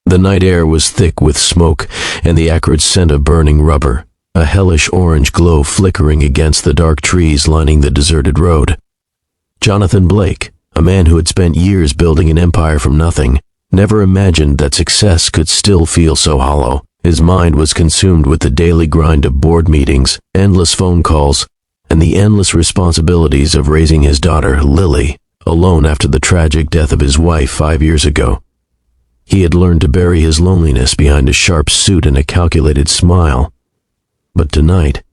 The night air was thick with smoke and the acrid scent of burning rubber, a hellish orange glow flickering against the dark trees lining the deserted road. Jonathan Blake, a man who had spent years building an empire from nothing, never imagined that success could still feel so hollow. His mind was consumed with the daily grind of board meetings, endless phone calls, and the endless responsibilities of raising his daughter, Lily, alone after the tragic death of his wife 5 years ago. He had learned to bury his loneliness behind a sharp suit and a calculated smile. But tonight,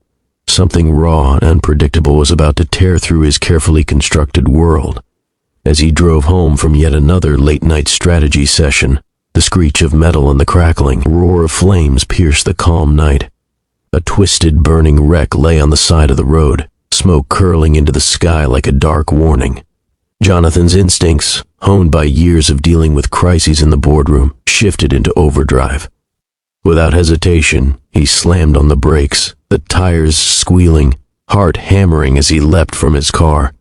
something raw and unpredictable was about to tear through his carefully constructed world. As he drove home from yet another late-night strategy session, the screech of metal and the crackling roar of flames pierced the calm night. A twisted, burning wreck lay on the side of the road, smoke curling into the sky like a dark warning. Jonathan's instincts, honed by years of dealing with crises in the boardroom, shifted into overdrive. Without hesitation, he slammed on the brakes, the tires squealing, heart hammering as he leapt from his car.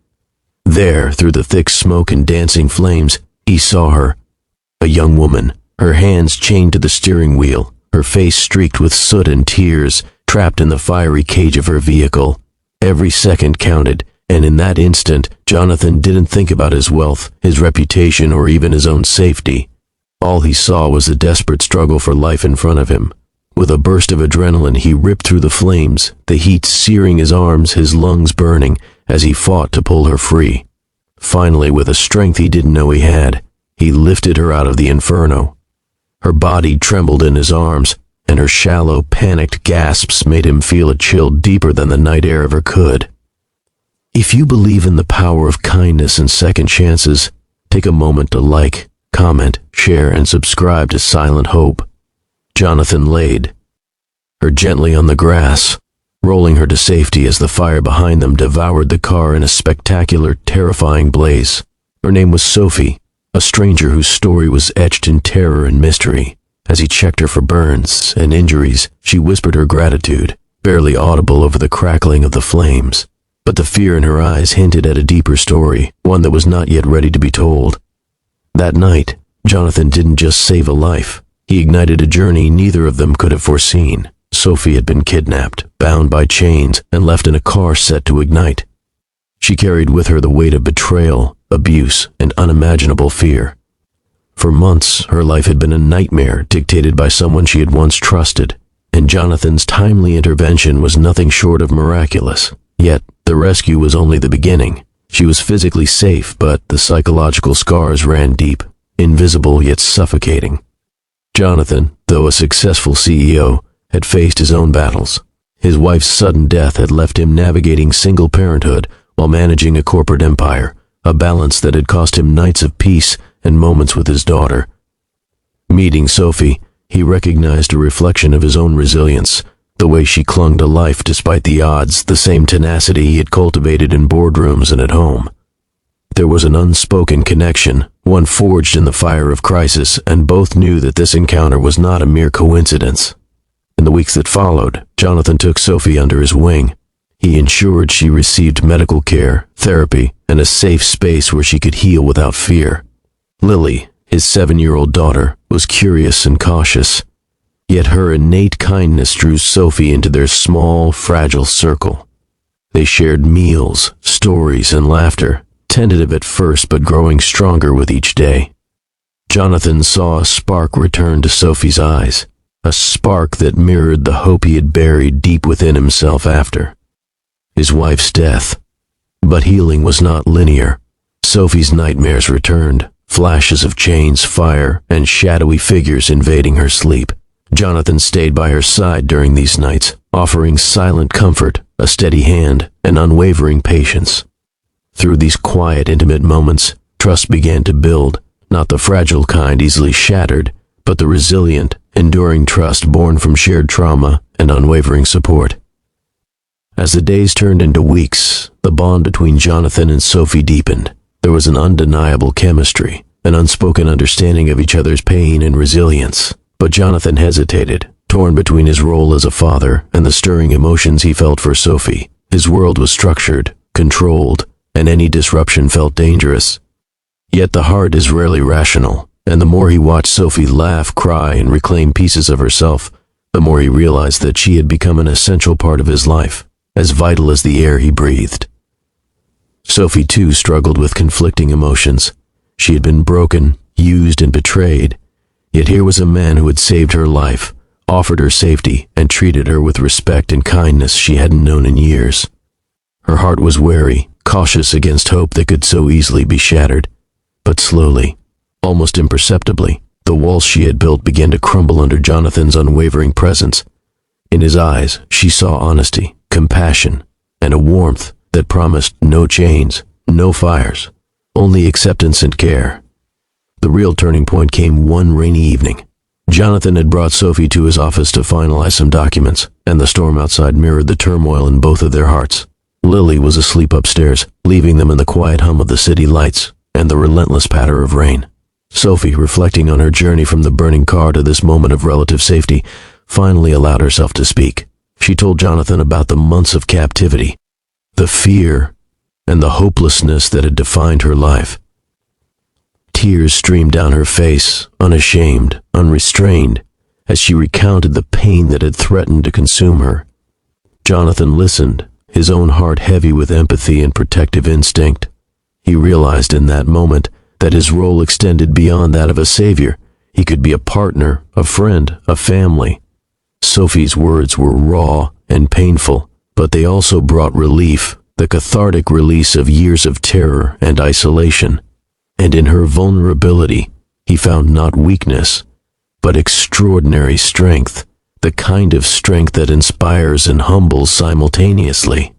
There, through the thick smoke and dancing flames, he saw her, a young woman, her hands chained to the steering wheel, her face streaked with soot and tears, trapped in the fiery cage of her vehicle. Every second counted, and in that instant, Jonathan didn't think about his wealth, his reputation, or even his own safety. All he saw was the desperate struggle for life in front of him. With a burst of adrenaline, he ripped through the flames, the heat searing his arms, his lungs burning, as he fought to pull her free. Finally, with a strength he didn't know he had, he lifted her out of the inferno. Her body trembled in his arms, and her shallow, panicked gasps made him feel a chill deeper than the night air ever could. If you believe in the power of kindness and second chances, take a moment to like, comment, share, and subscribe to Silent Hope. Jonathan laid her gently on the grass, rolling her to safety as the fire behind them devoured the car in a spectacular, terrifying blaze. Her name was Sophie, a stranger whose story was etched in terror and mystery. As he checked her for burns and injuries, she whispered her gratitude, barely audible over the crackling of the flames. But the fear in her eyes hinted at a deeper story, one that was not yet ready to be told. That night, Jonathan didn't just save a life. He ignited a journey neither of them could have foreseen. Sophie had been kidnapped, bound by chains, and left in a car set to ignite. She carried with her the weight of betrayal, abuse, and unimaginable fear. For months, her life had been a nightmare dictated by someone she had once trusted, and Jonathan's timely intervention was nothing short of miraculous. Yet, the rescue was only the beginning. She was physically safe, but the psychological scars ran deep, invisible yet suffocating. Jonathan, though a successful CEO, had faced his own battles. His wife's sudden death had left him navigating single parenthood while managing a corporate empire, a balance that had cost him nights of peace and moments with his daughter. Meeting Sophie, he recognized a reflection of his own resilience, the way she clung to life despite the odds, the same tenacity he had cultivated in boardrooms and at home. There was an unspoken connection, one forged in the fire of crisis, and both knew that this encounter was not a mere coincidence. In the weeks that followed, Jonathan took Sophie under his wing. He ensured she received medical care, therapy, and a safe space where she could heal without fear. Lily, his 7-year-old daughter, was curious and cautious, yet her innate kindness drew Sophie into their small, fragile circle. They shared meals, stories, and laughter, tentative at first but growing stronger with each day. Jonathan saw a spark return to Sophie's eyes, a spark that mirrored the hope he had buried deep within himself after his wife's death. But healing was not linear. Sophie's nightmares returned, flashes of chains, fire, and shadowy figures invading her sleep. Jonathan stayed by her side during these nights, offering silent comfort, a steady hand, and unwavering patience. Through these quiet, intimate moments, trust began to build, not the fragile kind easily shattered, but the resilient, enduring trust born from shared trauma and unwavering support. As the days turned into weeks, the bond between Jonathan and Sophie deepened. There was an undeniable chemistry, an unspoken understanding of each other's pain and resilience. But Jonathan hesitated, torn between his role as a father and the stirring emotions he felt for Sophie. His world was structured, controlled, and any disruption felt dangerous. Yet the heart is rarely rational. And the more he watched Sophie laugh, cry, and reclaim pieces of herself, the more he realized that she had become an essential part of his life, as vital as the air he breathed. Sophie, too, struggled with conflicting emotions. She had been broken, used, and betrayed, yet here was a man who had saved her life, offered her safety, and treated her with respect and kindness she hadn't known in years. Her heart was wary, cautious against hope that could so easily be shattered. But slowly, almost imperceptibly, the walls she had built began to crumble under Jonathan's unwavering presence. In his eyes, she saw honesty, compassion, and a warmth that promised no chains, no fires, only acceptance and care. The real turning point came one rainy evening. Jonathan had brought Sophie to his office to finalize some documents, and the storm outside mirrored the turmoil in both of their hearts. Lily was asleep upstairs, leaving them in the quiet hum of the city lights and the relentless patter of rain. Sophie, reflecting on her journey from the burning car to this moment of relative safety, finally allowed herself to speak. She told Jonathan about the months of captivity, the fear, and the hopelessness that had defined her life. Tears streamed down her face, unashamed, unrestrained, as she recounted the pain that had threatened to consume her. Jonathan listened, his own heart heavy with empathy and protective instinct. He realized in that moment that his role extended beyond that of a savior. He could be a partner, a friend, a family. Sophie's words were raw and painful, but they also brought relief, the cathartic release of years of terror and isolation. And in her vulnerability, he found not weakness, but extraordinary strength, the kind of strength that inspires and humbles simultaneously.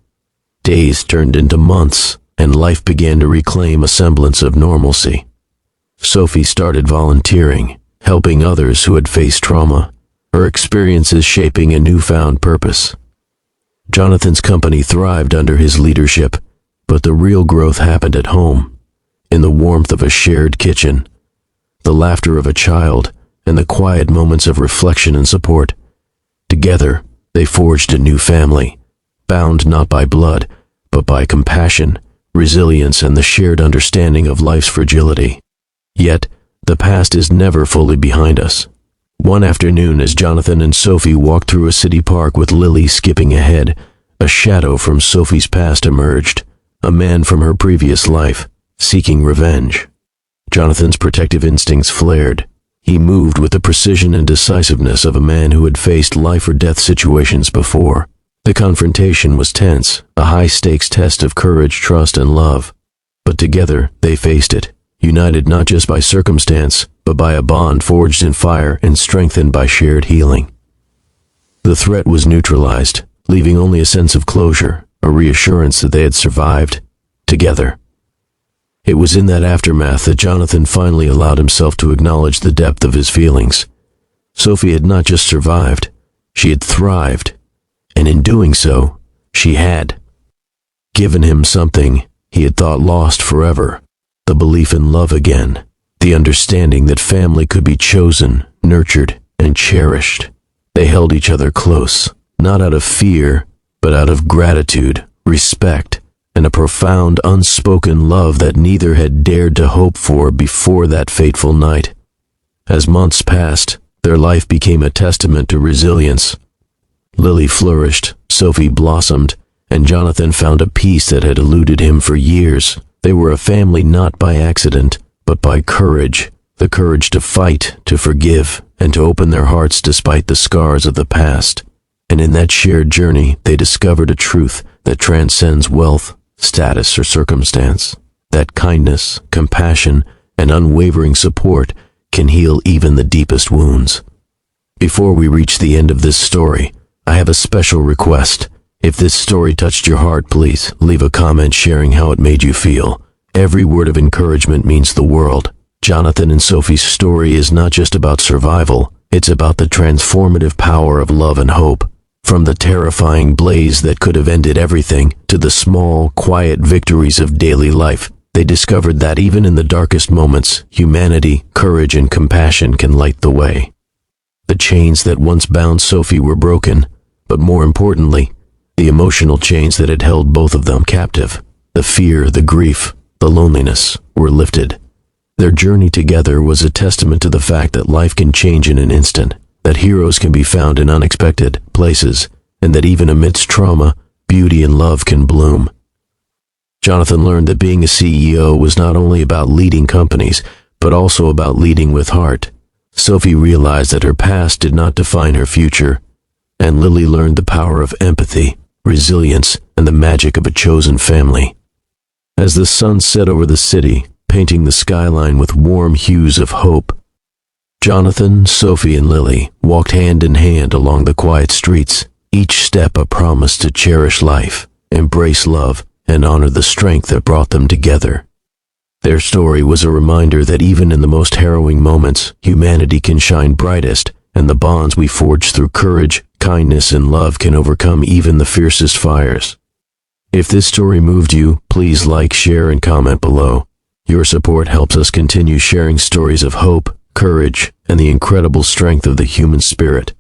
Days turned into months, and life began to reclaim a semblance of normalcy. Sophie started volunteering, helping others who had faced trauma, her experiences shaping a newfound purpose. Jonathan's company thrived under his leadership, but the real growth happened at home, in the warmth of a shared kitchen, the laughter of a child, and the quiet moments of reflection and support. Together, they forged a new family, bound not by blood, but by compassion, resilience, and the shared understanding of life's fragility. Yet, the past is never fully behind us. One afternoon, as Jonathan and Sophie walked through a city park with Lily skipping ahead, a shadow from Sophie's past emerged, a man from her previous life, seeking revenge. Jonathan's protective instincts flared. He moved with the precision and decisiveness of a man who had faced life-or-death situations before. The confrontation was tense, a high-stakes test of courage, trust, and love. But together, they faced it, united not just by circumstance, but by a bond forged in fire and strengthened by shared healing. The threat was neutralized, leaving only a sense of closure, a reassurance that they had survived, together. It was in that aftermath that Jonathan finally allowed himself to acknowledge the depth of his feelings. Sophie had not just survived, she had thrived, and in doing so, she had given him something he had thought lost forever, the belief in love again, the understanding that family could be chosen, nurtured, and cherished. They held each other close, not out of fear, but out of gratitude, respect, and a profound unspoken love that neither had dared to hope for before that fateful night. As months passed, their life became a testament to resilience. Lily flourished, Sophie blossomed, and Jonathan found a peace that had eluded him for years. They were a family not by accident, but by courage, the courage to fight, to forgive, and to open their hearts despite the scars of the past. And in that shared journey, they discovered a truth that transcends wealth, status, or circumstance, that kindness, compassion, and unwavering support can heal even the deepest wounds. Before we reach the end of this story, I have a special request. If this story touched your heart, please leave a comment sharing how it made you feel. Every word of encouragement means the world. Jonathan and Sophie's story is not just about survival, it's about the transformative power of love and hope. From the terrifying blaze that could have ended everything to the small, quiet victories of daily life, they discovered that even in the darkest moments, humanity, courage, and compassion can light the way. The chains that once bound Sophie were broken, but more importantly, the emotional chains that had held both of them captive, the fear, the grief, the loneliness, were lifted. Their journey together was a testament to the fact that life can change in an instant, that heroes can be found in unexpected places, and that even amidst trauma, beauty and love can bloom. Jonathan learned that being a CEO was not only about leading companies, but also about leading with heart. Sophie realized that her past did not define her future, and Lily learned the power of empathy, resilience, and the magic of a chosen family. As the sun set over the city, painting the skyline with warm hues of hope, Jonathan, Sophie, and Lily walked hand in hand along the quiet streets, each step a promise to cherish life, embrace love, and honor the strength that brought them together. Their story was a reminder that even in the most harrowing moments, humanity can shine brightest, and the bonds we forge through courage, kindness, and love can overcome even the fiercest fires. If this story moved you, please like, share, and comment below. Your support helps us continue sharing stories of hope, courage, and the incredible strength of the human spirit.